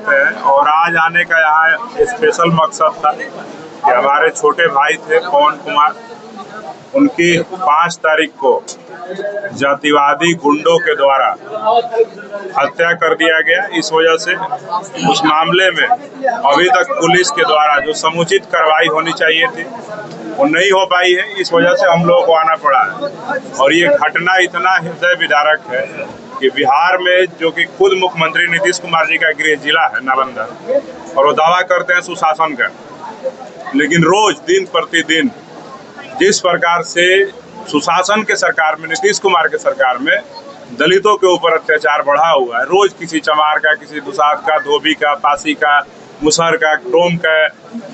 करते हैं। और आज आने का यहाँ स्पेशल मकसद था कि हमारे छोटे भाई थे पवन कुमार, उनकी 5 तारीख को जातिवादी गुंडों के द्वारा हत्या कर दिया गया। इस वजह से उस मामले में अभी तक पुलिस के द्वारा जो समुचित कार्रवाई होनी चाहिए थी वो नहीं हो पाई है। इस वजह से हम लोगों को आना पड़ा है। और ये घटना इतना हृदय विदारक है कि बिहार में, जो कि खुद मुख्यमंत्री नीतीश कुमार जी का गृह जिला है नालंदा, और वो दावा करते हैं सुशासन का, लेकिन रोज दिन प्रतिदिन जिस प्रकार से सुशासन के सरकार में, नीतीश कुमार के सरकार में दलितों के ऊपर अत्याचार बढ़ा हुआ है। रोज किसी चमार का, किसी दुसाध का, धोबी का, पासी का, मुसहर का, डोम का,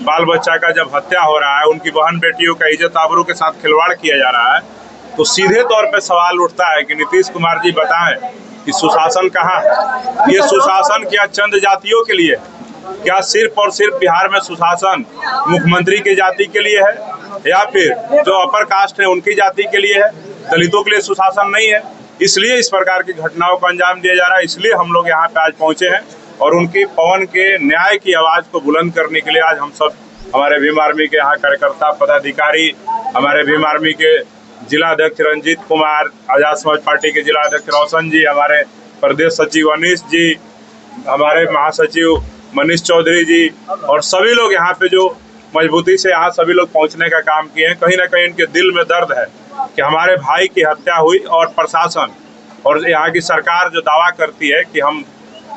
बाल बच्चा का जब हत्या हो रहा है, उनकी बहन बेटियों का इज्जत आबरू के साथ खिलवाड़ किया जा रहा है, तो सीधे तौर पे सवाल उठता है कि नीतीश कुमार जी बताएं कि सुशासन कहाँ है। ये सुशासन क्या चंद जातियों के लिए? क्या सिर्फ और सिर्फ बिहार में सुशासन मुख्यमंत्री की जाति के लिए है, या फिर जो अपर कास्ट है उनकी जाति के लिए है? दलितों के लिए सुशासन नहीं है। इसलिए इस प्रकार की घटनाओं को अंजाम दिया जा रहा है। इसलिए हम लोग यहाँ पे आज पहुंचे हैं और उनकी पवन के न्याय की आवाज को बुलंद करने के लिए आज हम सब, हमारे भीम आर्मी के यहाँ कार्यकर्ता पदाधिकारी, हमारे भीम आर्मी के जिला अध्यक्ष रंजीत कुमार, आजाद समाज पार्टी के जिला अध्यक्ष रोशन जी, हमारे प्रदेश सचिव अनीश जी, हमारे महासचिव मनीष चौधरी जी, और सभी लोग यहाँ पे जो मजबूती से यहाँ सभी लोग पहुँचने का काम किए हैं। कहीं ना कहीं इनके दिल में दर्द है कि हमारे भाई की हत्या हुई और प्रशासन और यहाँ की सरकार जो दावा करती है कि हम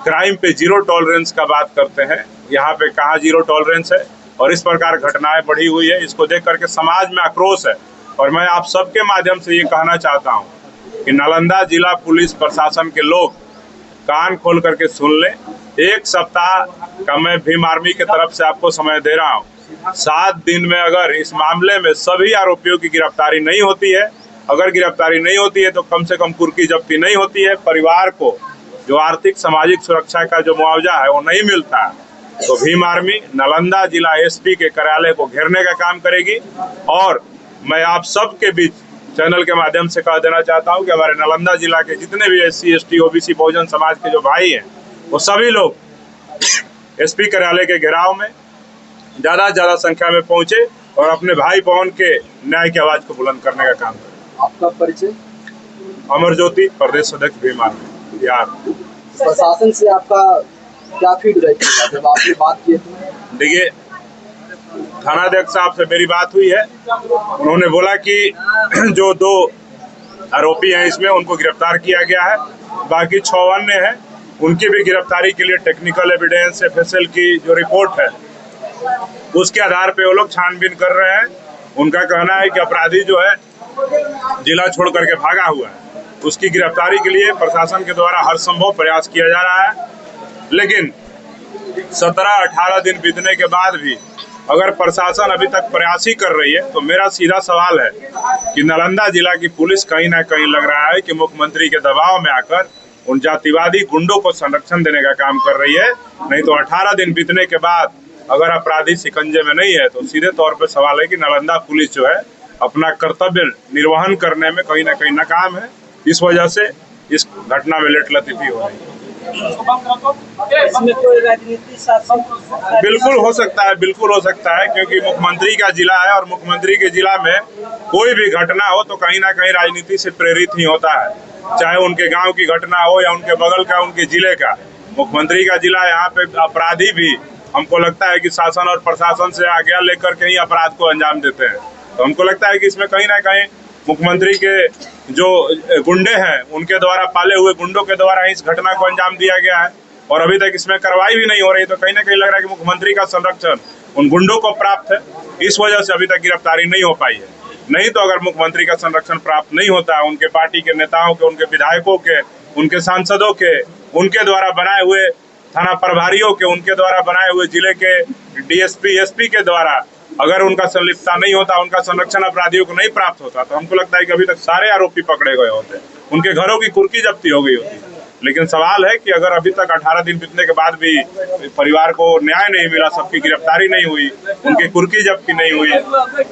क्राइम पे जीरो टॉलरेंस का बात करते हैं, यहाँ पे कहाँ जीरो टॉलरेंस है। और इस प्रकार घटनाएं बढ़ी हुई है, इसको देख करके समाज में आक्रोश है। और मैं आप सबके माध्यम से ये कहना चाहता हूँ कि नालंदा जिला पुलिस प्रशासन के लोग कान खोल करके सुन लें। 1 सप्ताह का मैं भीम आर्मी की तरफ से आपको समय दे रहा हूँ। 7 दिन में अगर इस मामले में सभी आरोपियों की गिरफ्तारी नहीं होती है, अगर गिरफ्तारी नहीं होती है तो कम से कम कुर्की जब्ती नहीं होती है, परिवार को जो आर्थिक सामाजिक सुरक्षा का जो मुआवजा है वो नहीं मिलता है, तो भीम आर्मी नालंदा जिला एसपी के कार्यालय को घेरने का काम करेगी। और मैं आप सबके बीच चैनल के माध्यम से कह देना चाहता हूं कि हमारे नालंदा जिला के जितने भी SC ST OBC Bahujan Samaj के जो भाई हैं, वो सभी लोग एसपी कार्यालय के घेराव में ज्यादा से ज्यादा संख्या में पहुंचे और अपने भाई पवन के न्याय की आवाज को बुलंद करने का काम करें। आपका परिचय? अमर ज्योति, प्रदेश अध्यक्ष भीम आर्मी बिहार। प्रशासन से आपका क्या फीडबैक है जब आपने बात की? देखिए, थानाध्यक्ष साहब से मेरी बात हुई है, उन्होंने बोला कि जो 2 आरोपी हैं इसमें उनको गिरफ्तार किया गया है, बाकी 6 अन्य हैं, उनकी भी गिरफ्तारी के लिए टेक्निकल एविडेंस FSL की जो रिपोर्ट है उसके आधार पे वो लोग छानबीन कर रहे हैं। उनका कहना है कि अपराधी जो है जिला छोड़ करके भागा हुआ है, उसकी गिरफ्तारी के लिए प्रशासन के द्वारा हर संभव प्रयास किया जा रहा है। लेकिन 17-18 दिन बीतने के बाद भी अगर प्रशासन अभी तक प्रयास ही कर रही है, तो मेरा सीधा सवाल है कि नालंदा जिला की पुलिस कहीं ना कहीं लग रहा है कि मुख्यमंत्री के दबाव में आकर उन जातिवादी गुंडों को संरक्षण देने का काम कर रही है। नहीं तो 18 दिन बीतने के बाद अगर अपराधी शिकंजे में नहीं है, तो सीधे तौर पर सवाल है कि नालंदा पुलिस जो है अपना कर्तव्य निर्वहन करने में कहीं ना कहीं नाकाम है। इस वजह से इस घटना में लेट लतीफी हो रही है। इसमें कोई राजनीति शासन? बिल्कुल हो सकता है, बिल्कुल हो सकता है, क्योंकि मुख्यमंत्री का जिला है और मुख्यमंत्री के जिला में कोई भी घटना हो तो कहीं ना कहीं राजनीति से प्रेरित ही होता है, चाहे उनके गांव की घटना हो या उनके बगल का, उनके जिले का। मुख्यमंत्री का जिला, यहाँ पे अपराधी भी हमको लगता है कि शासन और प्रशासन से आज्ञा लेकर के ही अपराध को अंजाम देते हैं। तो हमको लगता है कि इसमें कहीं ना कहीं मुख्यमंत्री के जो गुंडे हैं उनके द्वारा, पाले हुए गुंडों के द्वारा इस घटना को अंजाम दिया गया है और अभी तक इसमें कार्रवाई भी नहीं हो रही। तो कहीं ना कहीं लग रहा है कि मुख्यमंत्री का संरक्षण उन गुंडों को प्राप्त है, इस वजह से अभी तक गिरफ्तारी नहीं हो पाई है। नहीं तो अगर मुख्यमंत्री का संरक्षण प्राप्त नहीं होता, उनके पार्टी के नेताओं के, उनके विधायकों के, उनके सांसदों के, उनके द्वारा बनाए हुए थाना प्रभारियों के, उनके द्वारा बनाए हुए जिले के DSP SP के द्वारा अगर उनका संलिप्तता नहीं होता, उनका संरक्षण अपराधियों को नहीं प्राप्त होता, तो हमको लगता है कि अभी तक सारे आरोपी पकड़े गए होते, उनके घरों की कुर्की जब्ती हो गई होती। लेकिन सवाल है कि अगर अभी तक 18 दिन बीतने के बाद भी परिवार को न्याय नहीं मिला, सबकी गिरफ्तारी नहीं हुई, उनकी कुर्की जब्ती नहीं हुई,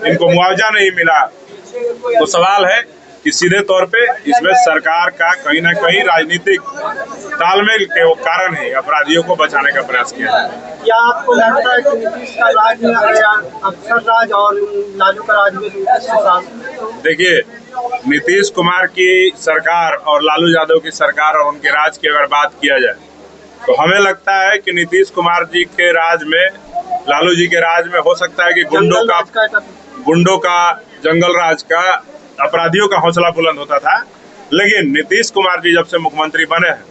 इनको मुआवजा नहीं मिला, तो सवाल है कि सीधे तौर पे इसमें सरकार का कहीं ना कहीं राजनीतिक तालमेल के कारण ही अपराधियों को बचाने का प्रयास किया है। क्या आपको लगता है कि नीतीश का राज में अफसर राज और लालू का राज में देखिए, नीतीश कुमार की सरकार और लालू यादव की सरकार और उनके राज की अगर बात किया जाए तो हमें लगता है कि नीतीश कुमार जी के राज में, लालू जी के राज में हो सकता है कि गुंडों का जंगल राज का, अपराधियों का हौसला बुलंद होता था। लेकिन नीतीश कुमार जी जब से मुख्यमंत्री बने हैं,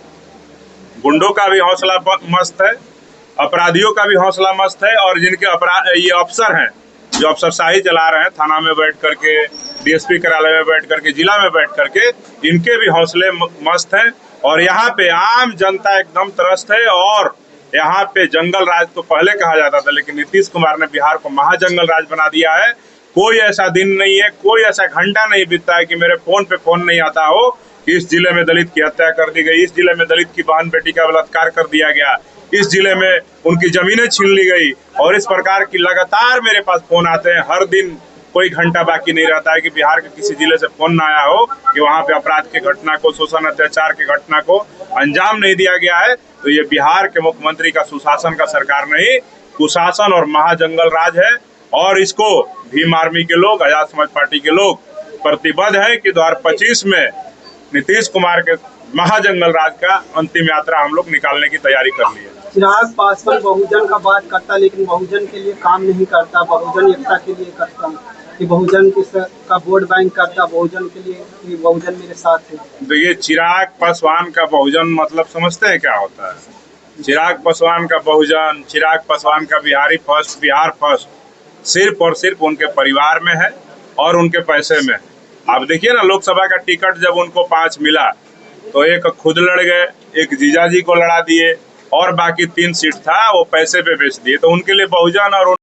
गुंडों का भी हौसला मस्त है, अपराधियों का भी हौसला मस्त है, और जिनके ये अफसर हैं जो अफसरशाही चला रहे हैं, थाना में बैठ करके, डीएसपी कार्यालय में बैठ करके, जिला में बैठ करके, इनके भी हौसले मस्त हैं। और यहाँ पे आम जनता एकदम त्रस्त है। और यहाँ पे जंगल राज तो पहले कहा जाता था, लेकिन नीतीश कुमार ने बिहार को महाजंगल राज बना दिया है। कोई ऐसा दिन नहीं है, कोई ऐसा घंटा नहीं बीतता है कि मेरे फोन पे फोन नहीं आता हो कि इस जिले में दलित की हत्या कर दी गई, इस जिले में दलित की बहन बेटी का बलात्कार कर दिया गया, इस जिले में उनकी जमीनें छीन ली गई। और इस प्रकार की लगातार मेरे पास फोन आते हैं। हर दिन कोई घंटा बाकी नहीं रहता है कि बिहार के किसी जिले से फोन ना आया हो कि वहाँ पे अपराध की घटना को, शोषण अत्याचार की घटना को अंजाम नहीं दिया गया है। तो ये बिहार के मुख्यमंत्री का सुशासन का सरकार नहीं, कुशासन और महाजंगल राज है। और इसको भीम आर्मी के लोग, आजाद समाज पार्टी के लोग प्रतिबद्ध है कि 2025 में नीतीश कुमार के महाजंगल राज का अंतिम यात्रा हम लोग निकालने की तैयारी कर ली है। चिराग पासवान बहुजन का बात करता, लेकिन बहुजन के लिए काम नहीं करता, बहुजन एकता के लिए करता कि बहुजन का वोट बैंक करता, बहुजन के लिए कि बहुजन मेरे साथ है। देखिए, चिराग पासवान का बहुजन मतलब समझते हैं क्या होता है? चिराग पासवान का बहुजन, चिराग पासवान का बिहारी फर्स्ट, बिहार फर्स्ट सिर्फ और सिर्फ उनके परिवार में है और उनके पैसे में। आप देखिए ना, लोकसभा का टिकट जब उनको 5 मिला तो एक खुद लड़ गए, एक जीजाजी को लड़ा दिए, और बाकी 3 सीट था वो पैसे पे बेच दिए। तो उनके लिए बहुजन और